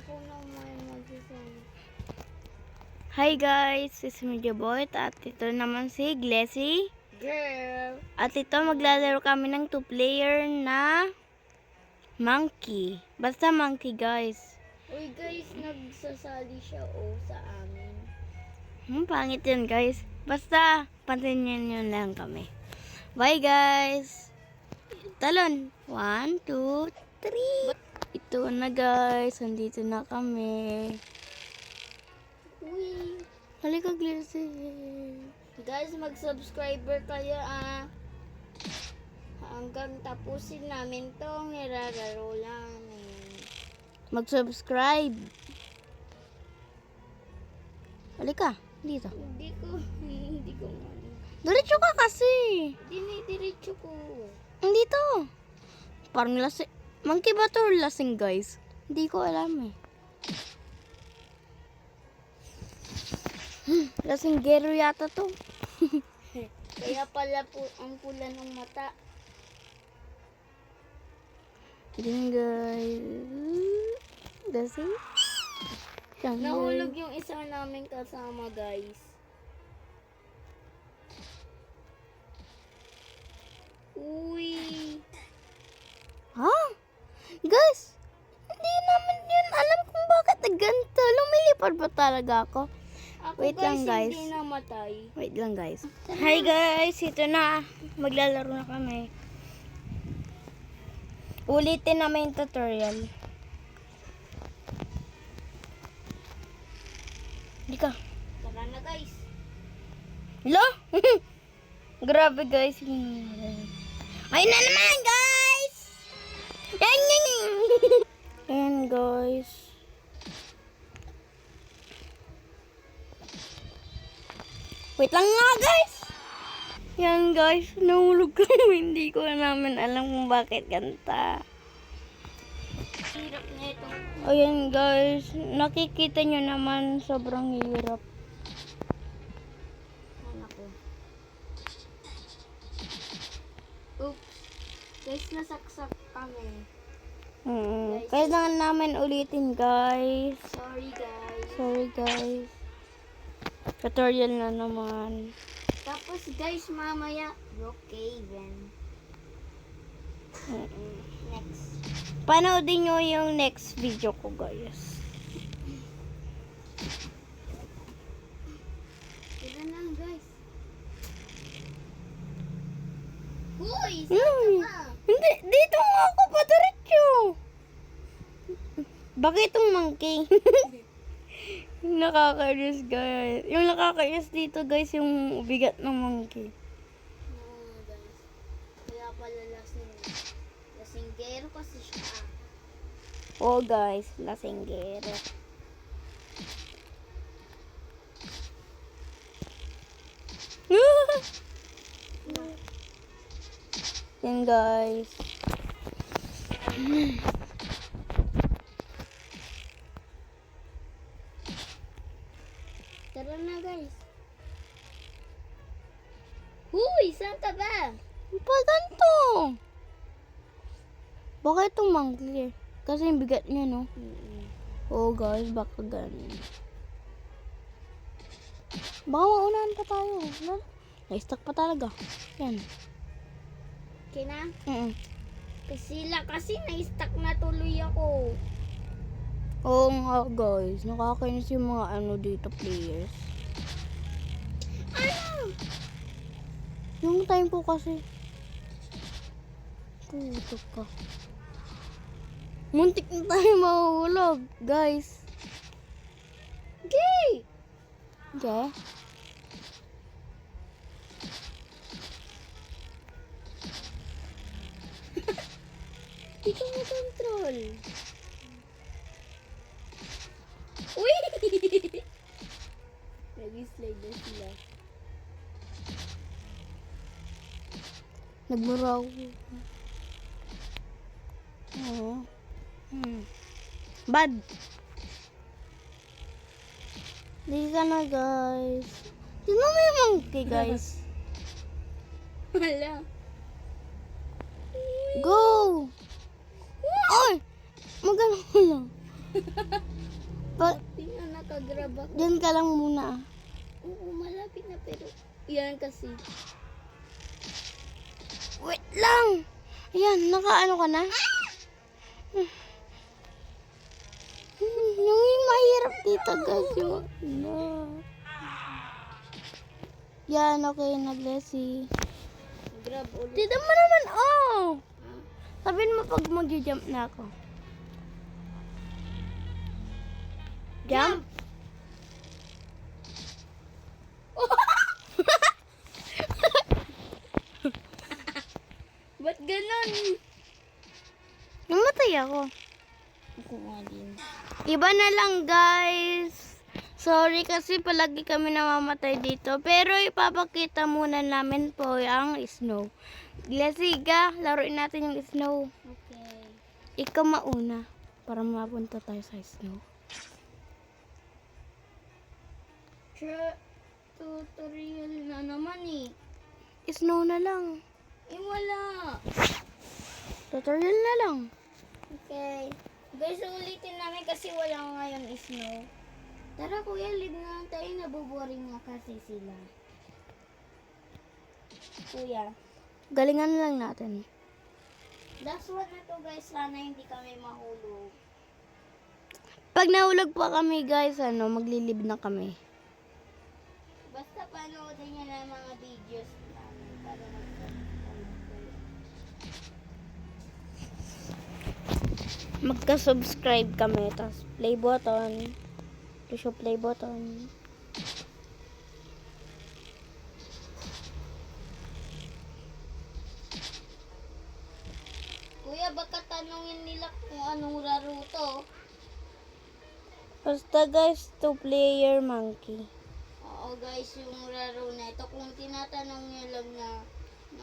Ako naman magsasabi. Hi guys, it's me Boy at ito naman si Glessy. Girl! At ito maglalaro kami ng 2-player na monkey. Basta monkey guys. Uy guys, nagsasali siya sa amin. Pangit yun guys. Basta pansinin nyo lang kami. Bye guys. Talon. 1, 2, 3. Ito na guys. Andito na kami. Uy! Halika Glessy. Guys, mag-subscriber kayo hanggang tapusin namin tong nilalaro namin. Mag-subscribe. Halika. Dito. Hindi ko Diretso ka kasi. dinidiretso ko. Dito. Parang lasing. Monkey ba to or lasing guys? Hindi ko alam eh. Lasinggero yata to. Kaya pala po ang pula ng mata. Din guys. Lasing. Nahulog yung isa namin kasama, guys. Uy! Ha? Guys, hindi naman yun alam kung bakit ganito. Lumilipad ba talaga ako? Ako Wait lang, guys. hindi namatay. Wait lang guys. Hi guys, ito na. Maglalaro na kami. Ulitin namin yung tutorial. Hindi ka. Tara na, guys. Hello? Grabe guys. Ayun na naman guys! Yan. Ayan guys. Wait lang nga guys! Yan guys, nahulog kami. Hindi ko namin alam kung bakit ganta. Hirap na itong... Ayan guys, nakikita nyo naman sobrang hirap. Anak ko. Oops. Guys, nasaksak kami. Kailangan namin ulitin guys. Sorry, guys. Sorry guys. Tutorial na naman. Tapos, guys, mamaya, Brookhaven. Next. Panoodin nyo yung next video ko guys. Tara na, guys. Uy! Saan ka? Hindi, dito nga ako padiretso. Bakit itong monkey? Nakakainis guys. Yung nakakainis dito guys, yung bigat ng monkey. Oo, guys. Kaya pala lasinggero kasi siya. Oh guys, lasinggero. Yan guys. Tara na, guys. Huy! Saan ka ba? Pa ganito. Bakit itong monkey? Kasi yung bigat niya no. Oh guys, baka ganun. Baka maunahan pa tayo. Na-stuck pa talaga. Yan. Okay na? Kasi na-stuck na tuloy ako. Oo nga guys, nakakainis yung mga ano dito players. Ano? Yung time ko kasi. Putok ka. Muntik na tayo mahulog, guys. Gay! Okay? Hindi ko makontrol. Uy! Nag-slide na sila. Nagmuraw. Oo. Bad. Di ka na guys. Sino may monkey guys? Wala. Go! Ay! Magano lang. Malapit na nakagrab ako. Diyan ka lang muna. Oo, malapit na pero yan kasi. Wait lang. Ayan, nakaano ka na? Yung mahirap dito, guys. Yung, no. Yan, okay na, Blessy. Grab ulit. Tignan mo naman, oh! Ah, Sabihin mo pag mag-jump na ako. Jump? Ba't ganon? Namatay ako. Ako nga din. Iba na lang, guys. Sorry kasi palagi kami namamatay dito. Pero ipapakita muna namin po ang snow. Glasiga, laruin natin yung snow. Okay. Ikaw mauna para mapunta tayo sa snow. Tutorial na naman eh. Snow na lang. Eh wala. Tutorial na lang. Okay. Guys, ulitin namin kasi wala ngayon snow. Tara kuya, leave na lang tayo. Naboboring nga kasi sila. Kuya. Galingan lang natin. Last one na to guys. Sana hindi kami mahulog. Pag nahulog pa kami, guys, maglilib na kami. Basta panoodin nyo na mga videos namin para magkakalog kayo. Magka-subscribe kami. Tapos play button. Push yung play button. Kuya, baka tanungin nila kung anong laro to. Basta, guys, 2-player monkey. Oo guys, yung laro na ito, kung tinatanong nyo lang na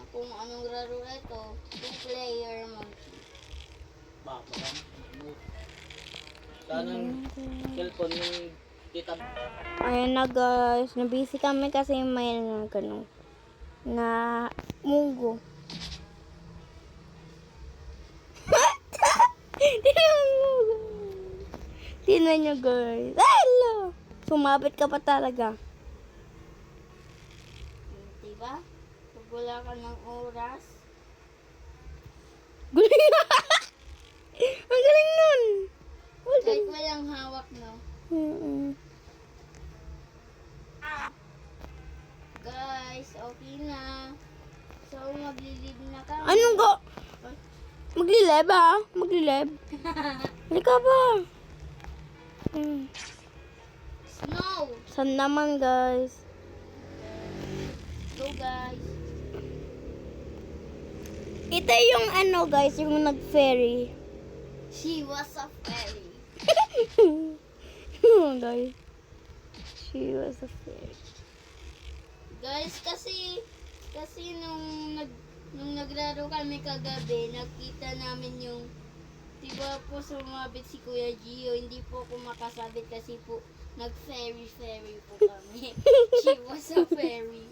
kung anong laro ito, 2-player monkey. Sana yung cellphone yung tita. Ayan na, guys. Nabisi kami kasi may na munggo. Tingnan nyo, guys. Hello! Sumabit ka pa talaga. Diba? Pag wala ka ng oras, Galing na! Ang galing nun! kahit walang hawak, no? Mm-mm. Guys, okay na. So, maglilib na kami. Anong go? Maglileb, ha? Maglileb. Halika ba? Snow! Saan naman, guys? Go guys. Ito yung guys, yung nag-ferry. She was a fairy. Guys. She was a fairy. Guys, kasi nung naglaro kami kagabi, nakita namin yung diba po sumabit si Kuya Gio, hindi po ako makasabit kasi po nag-fairy po kami. She was a fairy.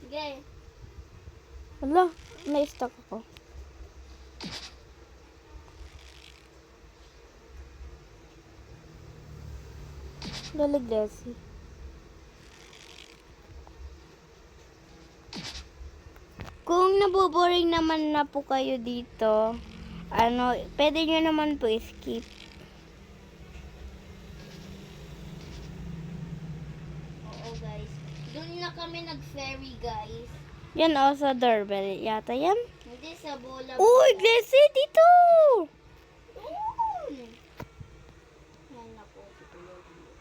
Okay. Hala, na-stuck ako. Laligdesi. Kung naboboring naman na po kayo dito, pwede nyo naman po skip. Oo guys. Doon na kami nag-fairy guys. Yan sa doorbell yata yan. Hindi sa bola. Uy, Glessy, dito! Doon! Ay nako, si Kuya Gio.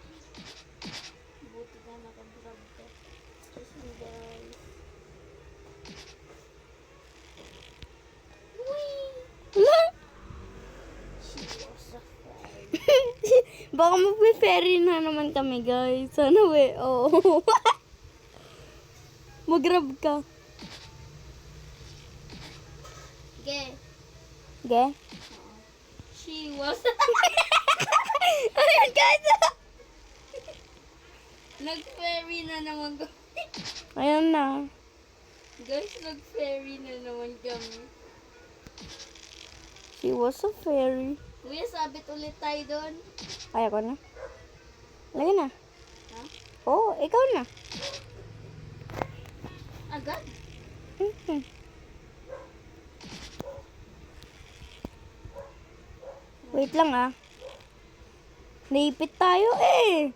Buti na nakagrab ka. Excuse me guys. Hala! She was a fairy. Baka mag-ferry na naman kami, guys. Sana oo. Mag-grab ka. Okay. Ge? She was Ayan, guys! nag-fairy na naman kami. Ayan na. Guys, nag-fairy na naman kami. She was a fairy. Kuya, sabit ulit tayo doon. Kaya ko na. Lagi na. Ha? Oo, ikaw na. Agad? Mhm. Wait lang ah. Naipit tayo eh.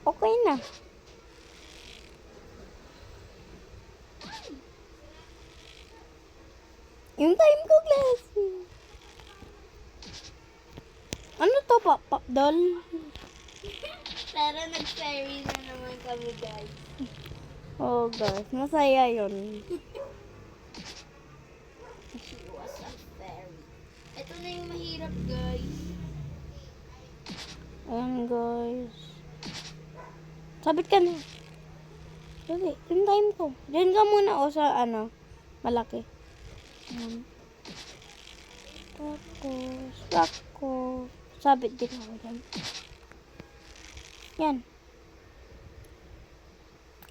Okay na. Yung time ko, class. Ano to, pop doll? Pero nag-ferry na naman kami, guys. Oh, guys. Masaya yun. She was a fairy. Ito na yung mahirap, guys. Ayan, guys. Sabit ka na. Dali, yung time ko. Diyan ka muna o sa ano, malaki. Ayan. Tapos, ako. Sabit din ako dyan. Yan.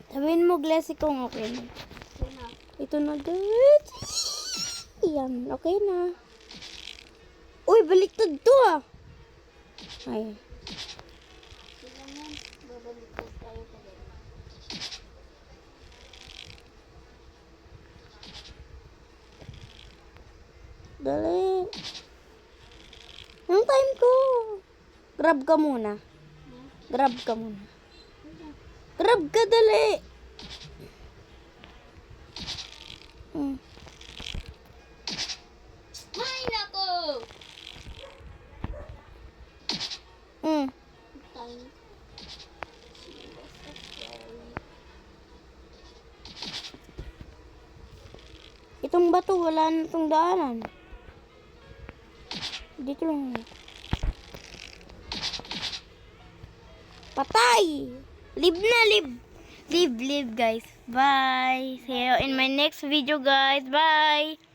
Sabihin mo, Glessy, kung okay na. Okay na. Ito na, guys. Yan, okay na. Uy, baliktad to ah. Ay. Sila mo, babalik ko tayo pa rin. Dali. Yung time ko. Grab ka muna. Grab ka muna. Grab ka, dali. Hmm. Ay, nako! Hmm. Time. She was a fairy. Itong bato, wala na itong daanan. Dito lang. Patay! Live na, live! Live, live, guys. Bye! See you in my next video, guys. Bye!